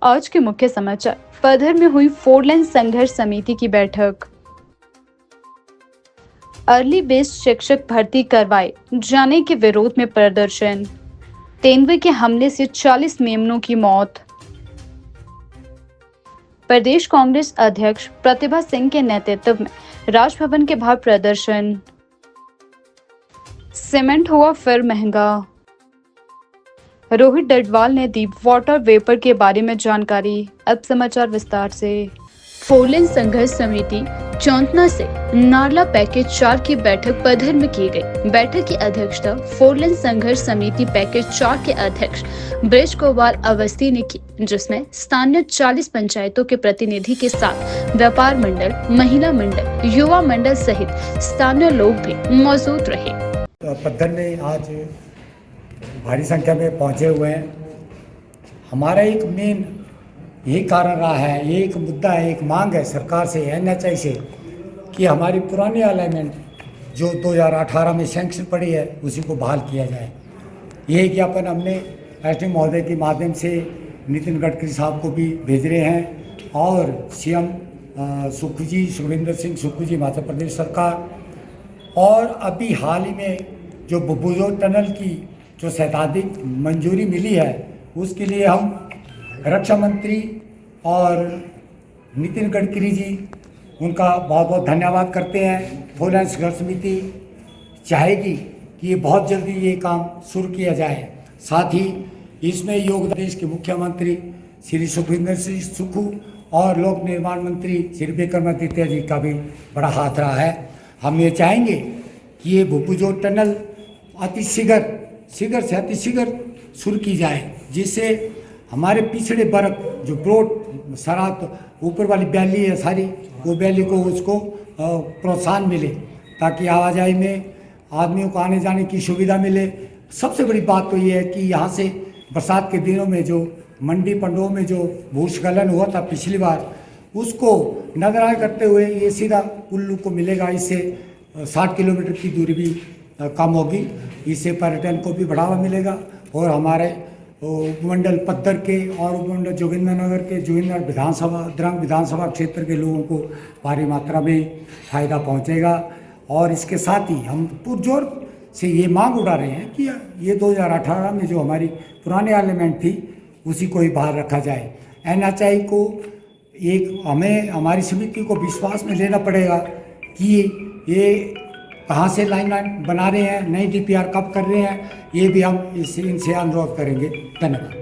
आज के मुख्य समाचार। पधर में हुई 4 लेन संघर्ष समिति की बैठक। अर्ली बेस्ड शिक्षक भर्ती करवाए जाने के विरोध में प्रदर्शन। तेंदुए के हमले से 40 मेमनों की मौत। प्रदेश कांग्रेस अध्यक्ष प्रतिभा सिंह के नेतृत्व में राजभवन के बाहर प्रदर्शन। सीमेंट हुआ फिर महंगा। रोहित डडवाल ने दी वाटर वेपर के बारे में जानकारी। अब समाचार विस्तार से। 4 लेन संघर्ष समिति चौंतना से नारला पैकेज 4 की बैठक पधर में की गई। बैठक की अध्यक्षता 4 लेन संघर्ष समिति पैकेज 4 के अध्यक्ष ब्रिज गोपाल अवस्थी ने की, जिसमें स्थानीय 40 पंचायतों के प्रतिनिधि के साथ व्यापार मंडल, महिला मंडल, युवा मंडल सहित स्थानीय लोग भी मौजूद रहे। पद्धर में आज भारी संख्या में पहुंचे हुए हैं। हमारा एक मेन यही कारण रहा है, एक मुद्दा है, एक मांग है सरकार से, NHI से, कि हमारी पुरानी अलाइनमेंट जो 2018 में सैंक्शन पड़ी है उसी को बहाल किया जाए। यही ज्ञापन हमने SD महोदय के माध्यम से नितिन गडकरी साहब को भी भेज रहे हैं और CM सुक्खू जी, सुखविंदर सिंह सुक्खू जी, हिमाचल प्रदेश सरकार, और अभी हाल ही में जो बुबुजो टनल की जो सैद्धांतिक मंजूरी मिली है उसके लिए हम रक्षा मंत्री और नितिन गडकरी जी, उनका बहुत बहुत धन्यवाद करते हैं। 4 लेन संघर्ष समिति चाहेगी कि ये बहुत जल्दी ये काम शुरू किया जाए। साथ ही इसमें योगदान देश के मुख्यमंत्री श्री सुखविंदर सिंह सुक्खू और लोक निर्माण मंत्री श्री विक्रमादित्य जी का भी बड़ा हाथ रहा है। हम ये चाहेंगे कि ये भूपुजो टनल शीघ्र से अतिशीघ्र शुरू की जाए, जिससे हमारे पिछड़े वर्ग जो ब्रॉड सरात ऊपर वाली वैली है सारी, वो वैली को उसको प्रोत्साहन मिले, ताकि आवाजाही में आदमियों को आने जाने की सुविधा मिले। सबसे बड़ी बात तो ये है कि यहाँ से बरसात के दिनों में जो मंडी पंडों में जो भूस्खलन हुआ था पिछली बार, उसको नजरअंदाज करते हुए ये सीधा कुल्लू को मिलेगा। इससे 60 किलोमीटर की दूरी भी कम होगी, इससे पर्यटन को भी बढ़ावा मिलेगा और हमारे उपमंडल पद्धर के और उपमंडल जोगिंद्रनगर के जोगिंद्र विधानसभा द्रंग विधानसभा क्षेत्र के लोगों को भारी मात्रा में फ़ायदा पहुंचेगा। और इसके साथ ही हम पुरजोर से ये मांग उठा रहे हैं कि ये 2018 में जो हमारी पुरानी अलाइनमेंट थी उसी को ही बाहर रखा जाए। NHI को एक हमें हमारी समिति को विश्वास में लेना पड़ेगा कि ये कहाँ से लाइन बना रहे हैं, नई DPR कब कर रहे हैं, ये भी हम इनसे अनुरोध करेंगे। धन्यवाद।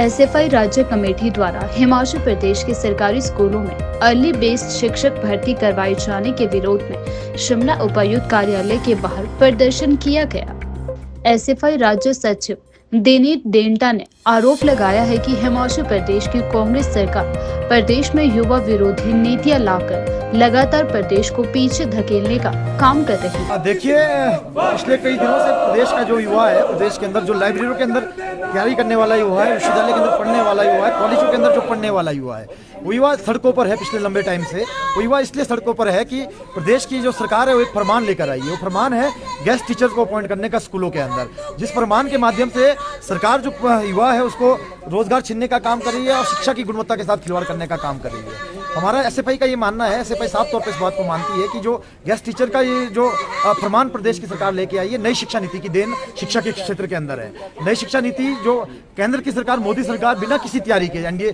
SFI राज्य कमेटी द्वारा हिमाचल प्रदेश के सरकारी स्कूलों में अर्ली बेस्ड शिक्षक भर्ती करवाए जाने के विरोध में शिमला उपायुक्त कार्यालय के बाहर प्रदर्शन किया गया। SFI राज्य सचिव दिनीत डेंटा ने आरोप लगाया है कि हिमाचल प्रदेश की कांग्रेस सरकार प्रदेश में युवा विरोधी नीतियां लाकर लगातार प्रदेश को पीछे धकेलने का काम कर रही है। देखिए, पिछले कई दिनों से प्रदेश का जो युवा है, प्रदेश के अंदर जो लाइब्रेरियों के अंदर तैयारी करने वाला युवा है, विश्वविद्यालय के अंदर पढ़ने वाला युवा है, कॉलेजों के अंदर जो पढ़ने वाला युवा है, वो युवा सड़कों पर है। पिछले लंबे टाइम से वो युवा इसलिए सड़कों पर है कि प्रदेश की जो सरकार है वो एक फरमान लेकर आई है। वो फरमान है गेस्ट टीचर्स को अपॉइंट करने का स्कूलों के अंदर, जिस फरमान के माध्यम से सरकार जो युवा है उसको रोजगार छीनने का काम कर रही है और शिक्षा की गुणवत्ता के साथ खिलवाड़ करने का काम कर रही है। हमारा SFI का ये मानना है, SFI साफ तौर पर इस बात को मानती है कि जो गेस्ट टीचर का ये जो फरमान प्रदेश की सरकार लेके आई है, नई शिक्षा नीति की देन शिक्षा के क्षेत्र के अंदर है। नई शिक्षा नीति जो केंद्र की सरकार, मोदी सरकार बिना किसी तैयारी के, NDA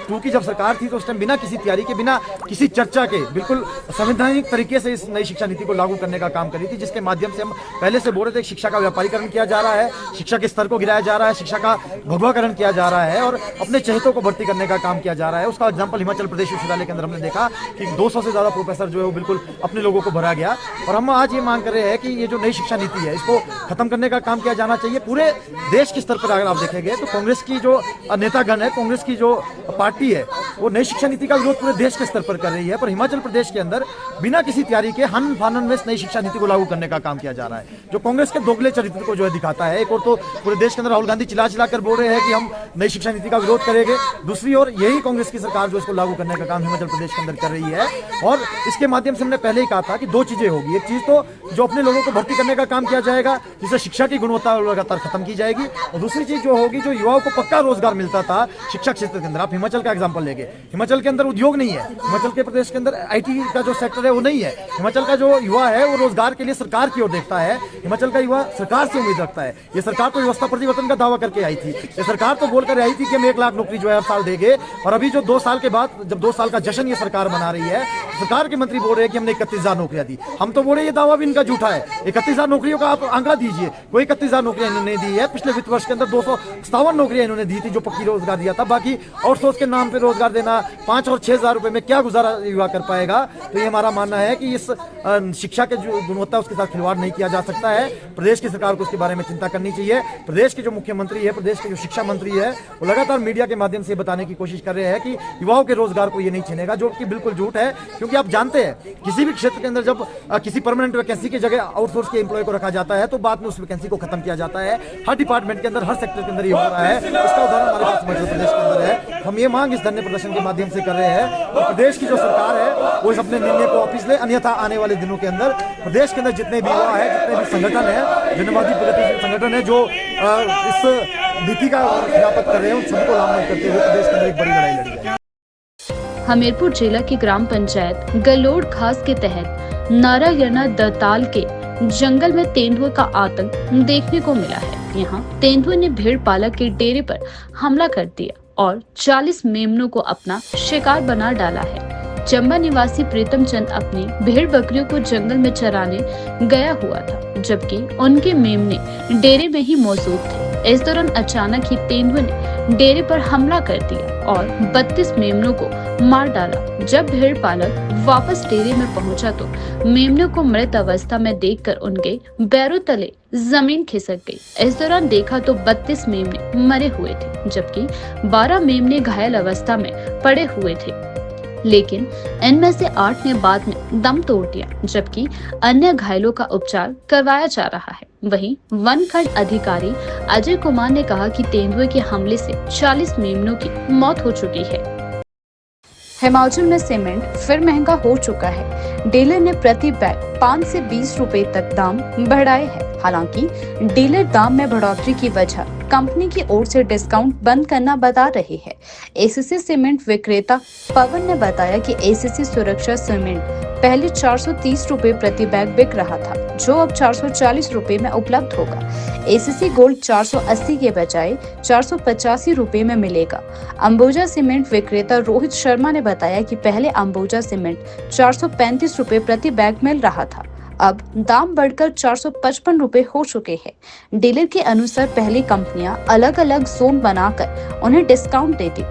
2 की जब सरकार थी तो उस टाइम बिना किसी तैयारी के, बिना किसी चर्चा के, बिल्कुल संवैधानिक तरीके से इस नई शिक्षा नीति को लागू करने का काम करी थी, जिसके माध्यम से हम पहले से बोल रहे थे शिक्षा का व्यापारीकरण किया जा रहा है, शिक्षा के स्तर को गिराया जा रहा है, शिक्षा का भगवाकरण किया जा रहा है और अपने चहेतों को भर्ती करने का काम किया जा रहा है। उसका एग्जाम्पल हिमाचल प्रदेश विश्वविद्यालय के अंदर हमने देखा कि 200 से ज़्यादा प्रोफेसर जो है वो बिल्कुल अपने लोगों को भरा गया। और हम आज ये मांग कर रहे हैं कि ये जो नई शिक्षा नीति है इसको खत्म करने का काम किया जाना चाहिए। पूरे देश के स्तर पर अगर आप देखेंगे तो कांग्रेस की जो नेतागण है, कांग्रेस की जो पार्टी है, वो नई शिक्षा नीति का विरोध पूरे देश के स्तर पर कर रही है, पर हिमाचल प्रदेश के अंदर बिना किसी तैयारी के हन फानन में नई शिक्षा नीति को लागू करने का काम किया जा रहा है, जो कांग्रेस के दोगले चरित्र को जो है दिखाता है। एक और तो पूरे देश के अंदर राहुल गांधी चिल्ला कर बोल रहे हैं कि हम नई शिक्षा नीति का विरोध करेंगे। दूसरी ओर यही कांग्रेस की सरकार जो इसको लागू करने का काम हिमाचल प्रदेश के अंदर कर रही है, और इसके माध्यम से हमने पहले ही कहा था कि दो चीजें होगी। एक चीज तो जो अपने लोगों को भर्ती करने का काम किया जाएगा, जिससे शिक्षा की गुणवत्ता लगातार खत्म की जाएगी, और दूसरी चीज जो होगी, जो युवाओं को पक्का रोजगार मिलता था शिक्षा क्षेत्र के अंदर। आप हिमाचल का एग्जांपल लेंगे, हिमाचल के अंदर उद्योग नहीं है, हिमाचल के प्रदेश के अंदर आईटी का जो सेक्टर है वो नहीं है। हिमाचल का जो युवा है वो रोजगार के लिए सरकार की ओर देखता है, हिमाचल का युवा सरकार से उम्मीद रखता है। ये सरकार तो व्यवस्था परिवर्तन का दावा करके आई थी, ये सरकार तो बोलकर आई थी कि हम 1 लाख नौकरी जो है हर साल देंगे, और अभी जो 2 साल के बाद जब 2 साल का जश्न ये सरकार मना रही है, सरकार के मंत्री बोल रहे हैं कि हमने 31,000 नौकरियां दी। हम तो बोले ये दावा भी इनका झूठा है। 31,000 नौकरियों का आप आंकड़ा दीजिए, कोई 31,000 नौकरियां इन्होंने दी है। पिछले वित्त वर्ष के अंदर 257 नौकरियां इन्होंने दी थी जो पक्की रोजगार दिया था। बाकी आउटसोर्स के नाम पे रोजगार देना, 5 और 6,000 रुपए में क्या गुजारा युवा कर पाएगा। तो ये हमारा मानना है कि इस शिक्षा के जो गुणवत्ता उसके साथ खिलवाड़ नहीं किया जा सकता है। प्रदेश की सरकार को उसके बारे में चिंता करनी चाहिए। प्रदेश के जो मुख्यमंत्री है, प्रदेश के जो शिक्षा मंत्री है, वो लगातार मीडिया के माध्यम से बताने की कोशिश कर रहे हैं कि युवाओं के रोजगार को ये नहीं छीनेगा, जो कि बिल्कुल झूठ है। क्योंकि आप जानते हैं किसी भी क्षेत्र के अंदर जब किसी परमानेंट वैकेंसी की जगह आउटसोर्स के एम्प्लॉय को रखा जाता है तो बाद में उस वैकेंसी को खत्म किया जाता है। हर डिपार्टमेंट के अंदर, हर सेक्टर के अंदर ये हो रहा है। इसका उदाहरण हमारे पास मध्य प्रदेश के अंदर है। हम ये मांग इस धरने प्रदर्शन के माध्यम से कर रहे हैं कि प्रदेश की जो सरकार है वो इस अपने निर्णय को वापस ले, अन्यथा आने वाले दिनों के अंदर प्रदेश के अंदर जितने भी युवा है, जितने भी संगठन है, जनवादी प्रगतिशील संगठन है जो इस नीति का खिलाफत कर रहे हैं, उन सबको लामबंद करते हुए प्रदेश के अंदर एक बड़ी लड़ाई लड़ी है। हमीरपुर जिला की ग्राम पंचायत गलोड़ खास के तहत नारायणा दताल के जंगल में तेंदुए का आतंक देखने को मिला है। यहाँ तेंदुए ने भेड़ पालक के डेरे पर हमला कर दिया और 40 मेमनों को अपना शिकार बना डाला है। चंबा निवासी प्रीतम चंद अपनी भेड़ बकरियों को जंगल में चराने गया हुआ था, जबकि उनके मेमने डेरे में ही मौजूद थे। इस दौरान अचानक ही तेंदुए ने डेरे पर हमला कर दिया और 32 मेमनों को मार डाला। जब भेड़ पालक वापस डेरे में पहुंचा तो मेमनों को मृत अवस्था में देखकर उनके पैरों तले जमीन खिसक गई। इस दौरान देखा तो 32 मेमने मरे हुए थे, जबकि 12 मेमने घायल अवस्था में पड़े हुए थे। लेकिन इनमें से 8 ने बाद में दम तोड़ दिया, जबकि अन्य घायलों का उपचार करवाया जा रहा है। वहीं वन खंड अधिकारी अजय कुमार ने कहा कि तेंदुए के हमले से 40 मेमनों की मौत हो चुकी है। हिमाचल में सीमेंट फिर महंगा हो चुका है। डीलर ने प्रति बैग 5 से 20 रुपए तक दाम बढ़ाए हैं। हालांकि डीलर दाम में बढ़ोतरी की वजह कंपनी की ओर से डिस्काउंट बंद करना बता रही है। एसीसी सीमेंट विक्रेता पवन ने बताया कि एसीसी सुरक्षा सीमेंट पहले 430 रुपए प्रति बैग बिक रहा था, जो अब 440 रुपए में उपलब्ध होगा। एसीसी गोल्ड 480 के बजाय 485 रुपए में मिलेगा। अंबुजा सीमेंट विक्रेता रोहित शर्मा ने बताया कि पहले अंबुजा सीमेंट 435 रुपए प्रति बैग मिल रहा था, अब दाम बढ़कर 455 रुपए हो चुके हैं। डीलर के अनुसार पहले कंपनियां अलग अलग जोन बनाकर उन्हें डिस्काउंट देती,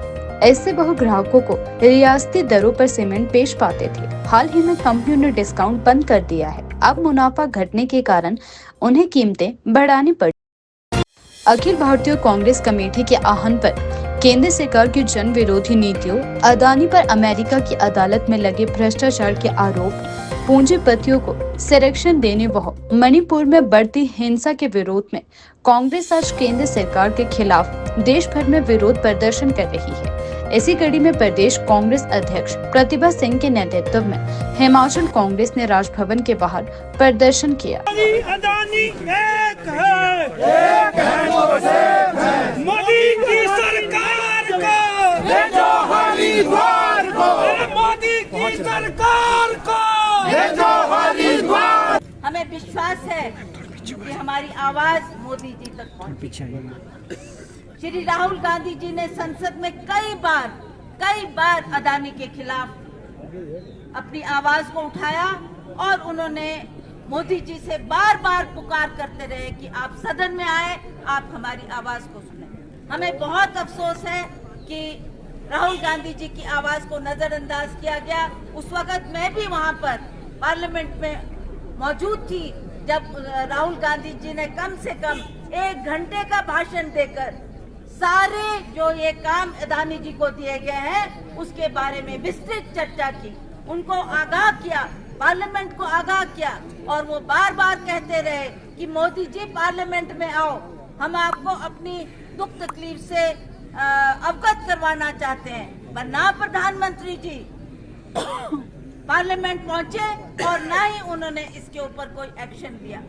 ऐसे वह ग्राहकों को रियासती दरों पर सीमेंट बेच पाते थे। हाल ही में कंपनियों ने डिस्काउंट बंद कर दिया है। अब मुनाफा घटने के कारण उन्हें कीमतें बढ़ानी पड़ी। अखिल भारतीय कांग्रेस कमेटी के आह्वान पर केंद्र सरकार की जन विरोधी नीतियों, अदानी पर अमेरिका की अदालत में लगे भ्रष्टाचार के आरोप, पूंजीपतियों को संरक्षण देने व मणिपुर में बढ़ती हिंसा के विरोध में कांग्रेस आज केंद्र सरकार के खिलाफ देश भर में विरोध प्रदर्शन कर रही है। इसी कड़ी में प्रदेश कांग्रेस अध्यक्ष प्रतिभा सिंह के नेतृत्व में हिमाचल कांग्रेस ने राजभवन के बाहर प्रदर्शन किया। अदानी एक है मोदी की सरकार को ले जाओ हरिद्वार को, मोदी की सरकार को ले जाओ हरिद्वार। हमें विश्वास है कि हमारी आवाज मोदी जी तक पहुंची। श्री राहुल गांधी जी ने संसद में कई बार अदानी के खिलाफ अपनी आवाज को उठाया और उन्होंने मोदी जी से बार बार पुकार करते रहे कि आप सदन में आए, आप हमारी आवाज को सुने। हमें बहुत अफसोस है कि राहुल गांधी जी की आवाज को नजरअंदाज किया गया। उस वक्त मैं भी वहां पर पार्लियामेंट में मौजूद थी जब राहुल गांधी जी ने कम से कम 1 घंटे का भाषण देकर सारे जो ये काम अदानी जी को दिए गए हैं उसके बारे में विस्तृत चर्चा की, उनको आगाह किया, पार्लियामेंट को आगाह किया। और वो बार बार कहते रहे कि मोदी जी पार्लियामेंट में आओ, हम आपको अपनी दुख तकलीफ से अवगत करवाना चाहते हैं, पर ना प्रधानमंत्री जी पार्लियामेंट पहुंचे और ना ही उन्होंने इसके ऊपर कोई एक्शन लिया।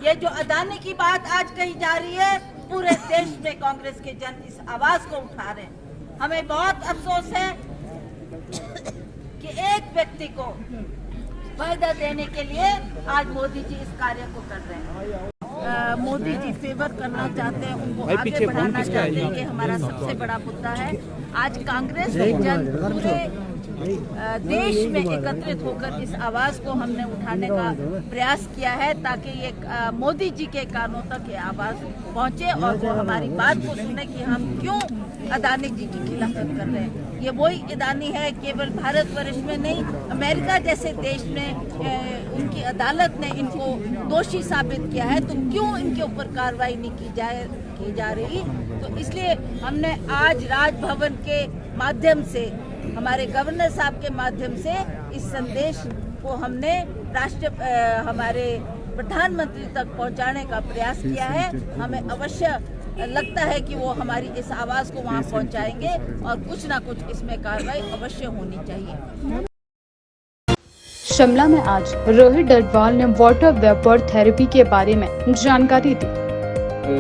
ये जो अदानी की बात आज कही जा रही है, पूरे देश में कांग्रेस के जन इस आवाज को उठा रहे हैं। हमें बहुत अफसोस है कि एक व्यक्ति को फायदा देने के लिए आज मोदी जी इस कार्य को कर रहे हैं। मोदी जी फेवर करना चाहते हैं, उनको आगे बढ़ाना चाहते हैं, ये हमारा सबसे बड़ा मुद्दा है। आज कांग्रेस के जन पूरे देश में एकत्रित होकर इस आवाज को हमने उठाने का प्रयास किया है, ताकि ये मोदी जी के कानों तक ये आवाज पहुंचे और वो हमारी बात को सुने कि हम क्यों अदानी जी की खिलाफत कर रहे हैं। ये वही अदानी है, केवल भारतवर्ष में नहीं, अमेरिका जैसे देश में उनकी अदालत ने इनको दोषी साबित किया है, तो क्यों इनके ऊपर कार्रवाई नहीं की जा रही। तो इसलिए हमने आज राजभवन के माध्यम से, हमारे गवर्नर साहब के माध्यम से इस संदेश को हमने हमारे प्रधानमंत्री तक पहुंचाने का प्रयास किया है। हमें अवश्य लगता है कि वो हमारी इस आवाज को वहां पहुंचाएंगे और कुछ ना कुछ इसमें कार्रवाई अवश्य होनी चाहिए। शिमला में आज रोहित डडवाल ने वाटर वेपर थेरेपी के बारे में जानकारी दी।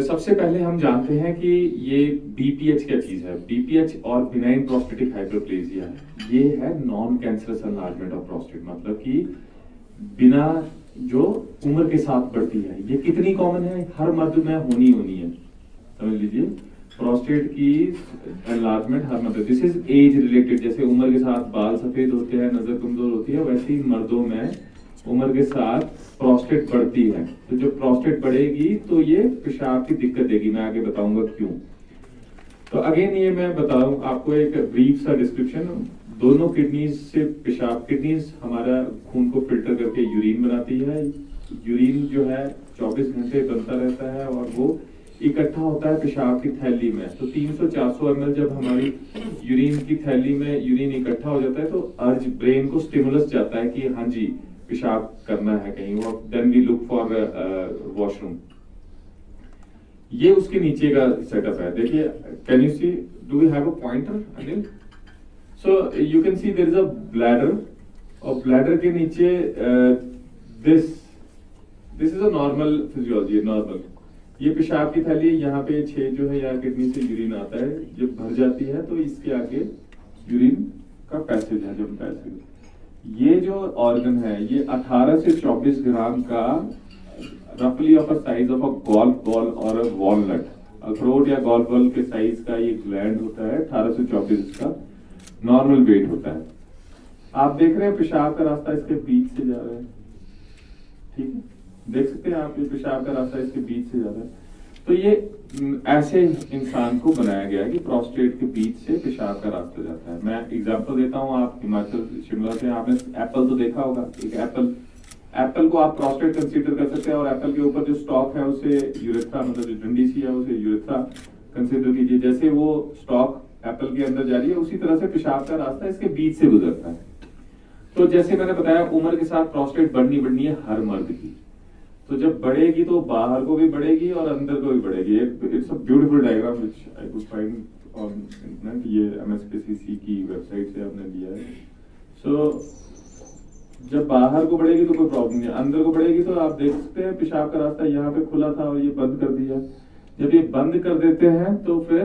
सबसे पहले हम जानते हैं कि ये BPH क्या चीज है। BPH और बिनाइन प्रोस्टेटिक हाइपरप्लेजिया ये है non cancerous enlargement of prostate, मतलब कि बिना जो उम्र के साथ बढ़ती है। ये कितनी कॉमन है, हर मर्द में होनी है, समझ लीजिए। प्रोस्टेट की एनलार्जमेंट हर मर्द, दिस इज एज रिलेटेड। जैसे उम्र के साथ बाल सफेद होते हैं, नजर कमजोर होती है, वैसे ही मर्दों में उम्र के साथ प्रोस्टेट बढ़ती है। तो जब प्रोस्टेट बढ़ेगी तो ये पेशाब की दिक्कत देगी, मैं आगे बताऊंगा क्यों। तो अगेन ये मैं बताऊं आपको एक ब्रीफ सा डिस्क्रिप्शन। दोनों किडनीज से पेशाब, किडनीज हमारा खून को फिल्टर करके यूरिन बनाती है। यूरिन जो है 24 घंटे बनता रहता है और वो इकट्ठा होता है पेशाब की थैली में। तो 300-400 ml जब हमारी यूरिन की थैली में यूरिन इकट्ठा हो जाता है तो अर्ज ब्रेन को स्टिमुलस जाता है कि हाँ जी पेशाब करना है कहीं, वो then we look for washroom. ये उसके नीचे का सेटअप है, देखिए। Can you see, do we have a pointer Anil? So you can see there is a bladder, और ब्लैडर के नीचे this is a normal physiology, normal. ये पेशाब की थैली, यहाँ पे 6 जो है यहाँ किडनी से यूरिन आता है, जब भर जाती है तो इसके आगे यूरिन का पैसेज है, जब पैसेज। ये जो ऑर्गन है ये 18 से 24 ग्राम का, रफली of a size of a golf ball और अ वॉलनट, अखरोट या गोल्फ बॉल के साइज का ये ग्लैंड होता है। 18 से 24 का नॉर्मल वेट होता है। आप देख रहे हैं पेशाब का रास्ता इसके बीच से जा रहा है, ठीक है, देख सकते हैं आप, ये पेशाब का रास्ता इसके बीच से जा रहा है। तो ये ऐसे इंसान को बनाया गया है कि प्रोस्टेट के बीच से पेशाब का रास्ता जाता है। मैं एग्जांपल देता हूँ, आप हिमाचल शिमला से, आपने एप्पल तो देखा होगा। एक एप्पल को आप प्रोस्टेट कंसीडर कर सकते हैं, और एप्पल के ऊपर जो स्टॉक है उसे यूरेथ्रा, मतलब जो डंडी सी है उसे यूरेथ्रा कंसीडर कीजिए। जैसे वो स्टॉक एप्पल के अंदर जा रही है, उसी तरह से पेशाब का रास्ता इसके बीच से गुजरता है। तो जैसे मैंने बताया, उम्र के साथ प्रोस्टेट बढ़नी है हर मर्द की। तो जब बढ़ेगी तो बाहर को भी बढ़ेगी और अंदर को भी बढ़ेगी। It's a beautiful diagram which I could find on internet, ये MSKCC की वेबसाइट से हमने लिया है। सो जब बाहर को बढ़ेगी तो कोई प्रॉब्लम नहीं, अंदर को बढ़ेगी तो आप देख सकते हैं पेशाब का रास्ता यहाँ पे खुला था और ये बंद कर दिया। जब ये बंद कर देते हैं तो फिर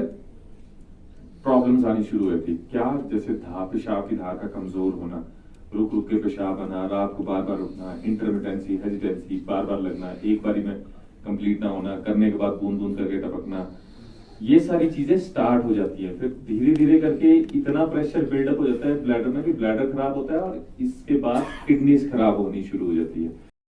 प्रॉब्लम्स आनी शुरू होती। क्या? जैसे पेशाब की धार का कमजोर होना, रुक रुक के पेशाब आना, रात को बार बार उठना, इंटरमिटेंसी, हेजिटेंसी, बार बार लगना, एक बारी में कंप्लीट ना होना, करने के बाद बूंद बूंद करके टपकना, ये सारी चीजें स्टार्ट हो जाती है। फिर धीरे धीरे करके इतना प्रेशर बिल्डअप हो जाता है ब्लैडर में कि ब्लैडर खराब होता है और इसके बाद किडनीज खराब होनी शुरू हो जाती है।